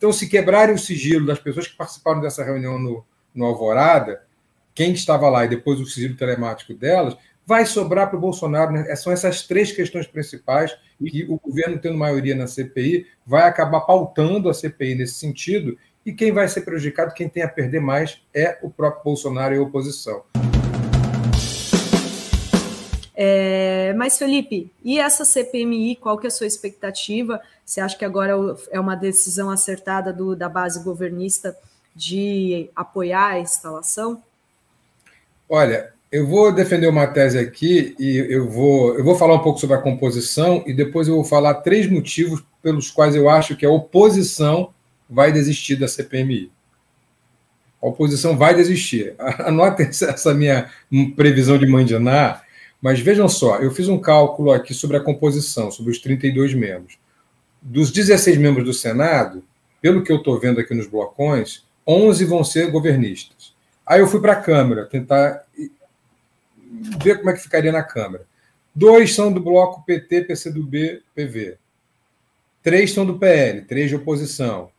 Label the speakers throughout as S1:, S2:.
S1: Então, se quebrarem o sigilo das pessoas que participaram dessa reunião no Alvorada, quem estava lá e depois o sigilo telemático delas, vai sobrar para o Bolsonaro, né? São essas três questões principais que o governo, tendo maioria na CPI, vai acabar pautando a CPI nesse sentido, e quem vai ser prejudicado, quem tem a perder mais, é o próprio Bolsonaro e a oposição.
S2: Mas, Felipe, e essa CPMI, qual que é a sua expectativa? Você acha que agora é uma decisão acertada da base governista de apoiar a instalação?
S1: Olha, eu vou defender uma tese aqui e eu vou falar um pouco sobre a composição e depois eu vou falar 3 motivos pelos quais eu acho que a oposição vai desistir da CPMI. A oposição vai desistir. Anotem essa minha previsão de mandinar, mas vejam só, eu fiz um cálculo aqui sobre a composição, sobre os 32 membros. Dos 16 membros do Senado, pelo que eu estou vendo aqui nos blocões, 11 vão ser governistas. Aí eu fui para a Câmara, tentar ver como é que ficaria na Câmara. 2 são do bloco PT, PCdoB, PV. 3 são do PL, 3 de oposição.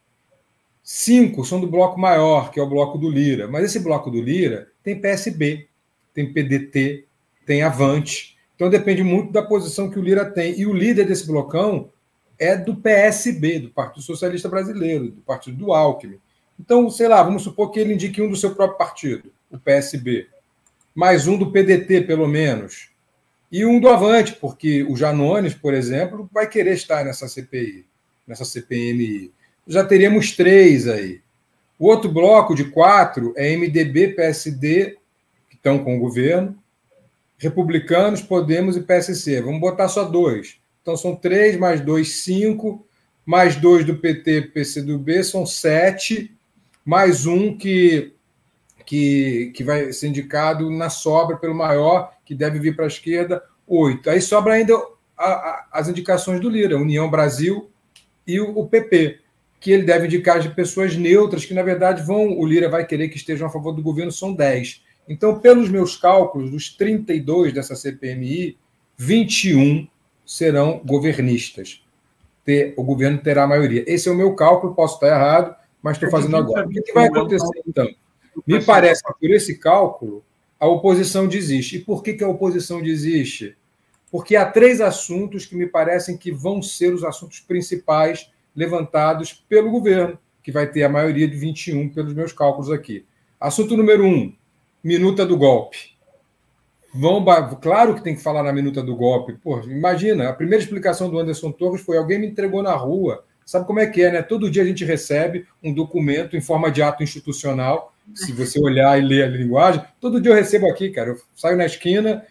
S1: 5 são do bloco maior, que é o bloco do Lira. Mas esse bloco do Lira tem PSB, tem PDT, tem Avante. Então depende muito da posição que o Lira tem. E o líder desse blocão é do PSB, do Partido Socialista Brasileiro, do partido do Alckmin. Então, sei lá, vamos supor que ele indique um do seu próprio partido, o PSB. Mais um do PDT, pelo menos. E um do Avante, porque o Janones, por exemplo, vai querer estar nessa CPI, nessa CPMI. Já teríamos 3 aí. O outro bloco de 4 é MDB, PSD, que estão com o governo, Republicanos, Podemos e PSC. Vamos botar só 2. Então são 3, mais 2, 5, mais 2 do PT, PCdoB, são 7, mais um que vai ser indicado na sobra pelo maior, que deve vir para a esquerda, 8. Aí sobra ainda as indicações do Lira, União Brasil e o PP, que ele deve indicar de pessoas neutras, que na verdade o Lira vai querer que estejam a favor do governo, são 10. Então, pelos meus cálculos, dos 32 dessa CPMI, 21 serão governistas. O governo terá a maioria. Esse é o meu cálculo, posso estar errado, mas estou fazendo agora. O que vai acontecer, então? Me parece que, por esse cálculo, a oposição desiste. E por que a oposição desiste? Porque há 3 assuntos que me parecem que vão ser os assuntos principais levantados pelo governo, que vai ter a maioria de 21, pelos meus cálculos aqui. Assunto número 1, minuta do golpe. Claro que tem que falar na minuta do golpe. Pô, imagina, a primeira explicação do Anderson Torres foi: alguém me entregou na rua. Sabe como é que é, né? Todo dia a gente recebe um documento em forma de ato institucional. Se você olhar e ler a linguagem, todo dia eu recebo aqui, cara. Eu saio na esquina,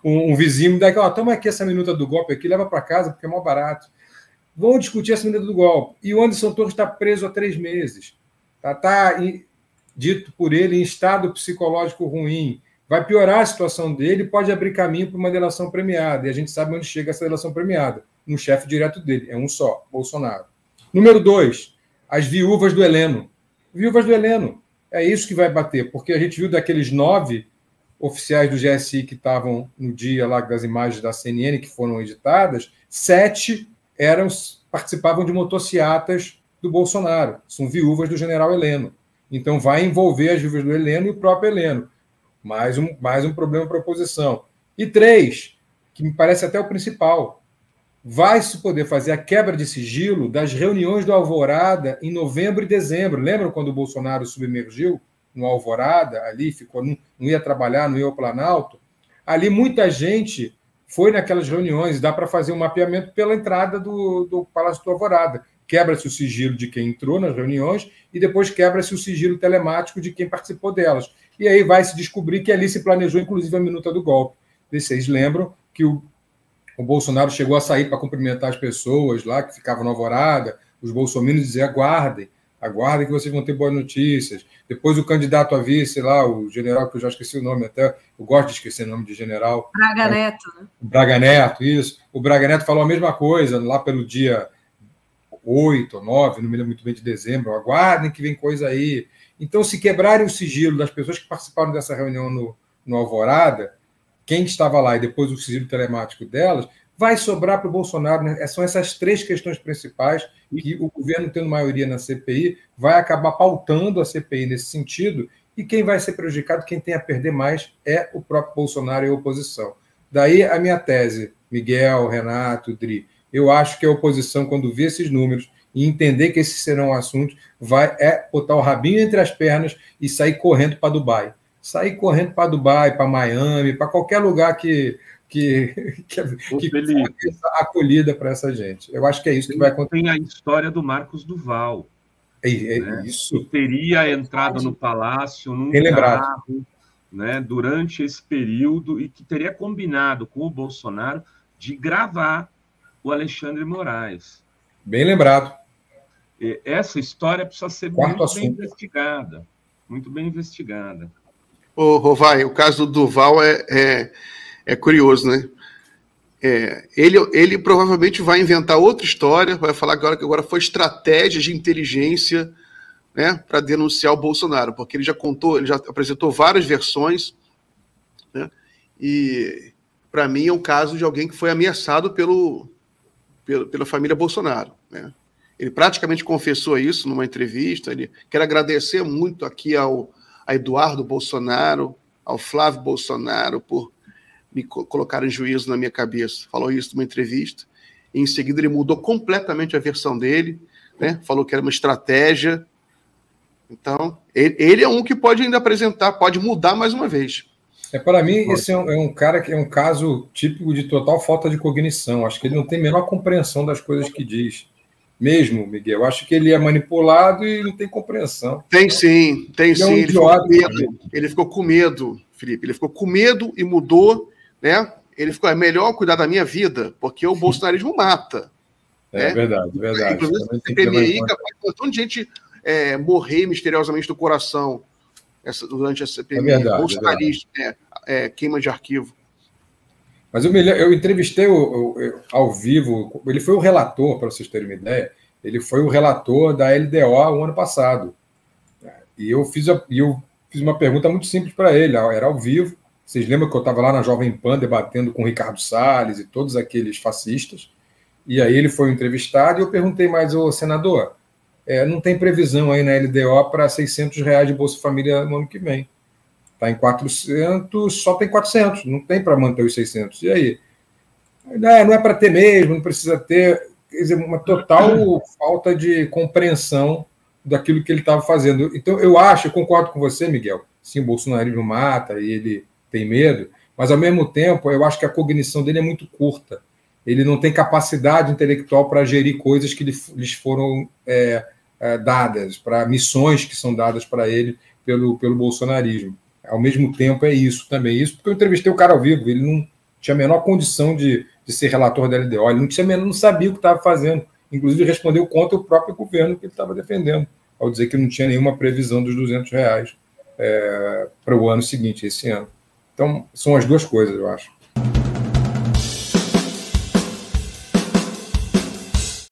S1: um vizinho me dá aqui, toma aqui essa minuta do golpe aqui, leva para casa, porque é mais barato. Vão discutir essa minuta do golpe. E o Anderson Torres está preso há 3 meses. Está dito por ele em estado psicológico ruim. Vai piorar a situação dele, pode abrir caminho para uma delação premiada. E a gente sabe onde chega essa delação premiada. No chefe direto dele. É um só, Bolsonaro. Número 2, as viúvas do Heleno. Viúvas do Heleno. É isso que vai bater, porque a gente viu daqueles 9 oficiais do GSI que estavam no dia lá das imagens da CNN que foram editadas, 7 participavam de motociatas do Bolsonaro. São viúvas do general Heleno. Então vai envolver as viúvas do Heleno e o próprio Heleno. Mais um problema para a oposição. E 3, que me parece até o principal, vai-se poder fazer a quebra de sigilo das reuniões do Alvorada em novembro e dezembro. Lembram quando o Bolsonaro submergiu no Alvorada, ali ficou, não ia trabalhar, não ia ao Planalto? Ali muita gente foi naquelas reuniões, dá para fazer um mapeamento pela entrada do Palácio do Alvorada. Quebra-se o sigilo de quem entrou nas reuniões e depois quebra-se o sigilo telemático de quem participou delas. E aí vai se descobrir que ali se planejou, inclusive, a minuta do golpe. Vocês lembram que o Bolsonaro chegou a sair para cumprimentar as pessoas lá que ficavam na Alvorada, os bolsominions diziam: aguardem que vocês vão ter boas notícias. Depois o candidato a vice lá, o general, que eu já esqueci o nome até, eu gosto de esquecer o nome de general.
S2: Braga Neto, né?
S1: O Braga Neto, isso. O Braga Neto falou a mesma coisa lá pelo dia 8 ou 9, não me lembro muito bem, de dezembro. Aguardem que vem coisa aí. Então, se quebrarem o sigilo das pessoas que participaram dessa reunião no Alvorada, quem estava lá e depois o sigilo telemático delas, vai sobrar para o Bolsonaro, né? São essas três questões principais que o governo, tendo maioria na CPI, vai acabar pautando a CPI nesse sentido, e quem vai ser prejudicado, quem tem a perder mais, é o próprio Bolsonaro e a oposição. Daí a minha tese, Miguel, Renato, Dri, eu acho que a oposição, quando vê esses números e entender que esses serão assuntos, vai botar o rabinho entre as pernas e sair correndo para Dubai. Sair correndo para Dubai, para Miami, para qualquer lugar que acolhida para essa gente. Eu acho que é isso que vai acontecer.
S3: Tem a história do Marcos Duval. Né?
S1: Isso.
S3: Que teria entrado no palácio num carro, né, durante esse período, e que teria combinado com o Bolsonaro de gravar o Alexandre Moraes.
S1: Bem lembrado.
S3: Essa história precisa ser muito bem investigada. Muito bem investigada.
S4: Ô, Rovai, o caso do Duval é curioso, né? Ele provavelmente vai inventar outra história, vai falar que agora foi estratégia de inteligência, né, para denunciar o Bolsonaro, porque ele já apresentou várias versões, né, e para mim é um caso de alguém que foi ameaçado pela família Bolsonaro, né? Ele praticamente confessou isso numa entrevista. Quero agradecer muito aqui a Eduardo Bolsonaro, ao Flávio Bolsonaro, por me colocar em juízo na minha cabeça. Falou isso numa entrevista. E em seguida ele mudou completamente a versão dele, né? Falou que era uma estratégia. Então, ele é um que pode ainda apresentar, pode mudar mais uma vez.
S1: Para mim, esse é um cara que é um caso típico de total falta de cognição. Acho que ele não tem a menor compreensão das coisas que diz. Mesmo, Miguel. Acho que ele é manipulado e não tem compreensão.
S4: Tem sim, tem sim.
S1: É um idiota,
S4: ele ficou com medo, Felipe. Ele ficou com medo e mudou, né? Ele ficou, é melhor cuidar da minha vida, porque o bolsonarismo mata.
S1: Né? Verdade.
S4: Inclusive, a CPMI capaz de um monte de gente morrer misteriosamente do coração durante a CPMI. Bolsonarista, queima de arquivo.
S1: Mas eu entrevistei ao vivo, ele foi o relator, para vocês terem uma ideia, ele foi o relator da LDO o ano passado. E eu fiz uma pergunta muito simples para ele, era ao vivo. Vocês lembram que eu estava lá na Jovem Pan debatendo com o Ricardo Salles e todos aqueles fascistas? E aí ele foi entrevistado e eu perguntei mais, ô senador, não tem previsão aí na LDO para R$600 de Bolsa Família no ano que vem. Está em 400, só tem 400, não tem para manter os 600. E aí? Não é para ter mesmo, não precisa ter. Quer dizer, uma total falta de compreensão daquilo que ele estava fazendo. Então, eu concordo com você, Miguel, sim, o bolsonarismo mata e ele tem medo, mas, ao mesmo tempo, eu acho que a cognição dele é muito curta. Ele não tem capacidade intelectual para gerir coisas que lhes foram dadas, para missões que são dadas para ele pelo bolsonarismo. Ao mesmo tempo, é isso também. Isso porque eu entrevistei o cara ao vivo, ele não tinha a menor condição de ser relator da LDO, ele não sabia o que estava fazendo. Inclusive, respondeu contra o próprio governo que ele estava defendendo, ao dizer que não tinha nenhuma previsão dos R$200 para o ano seguinte, esse ano. Então, são as duas coisas, eu acho.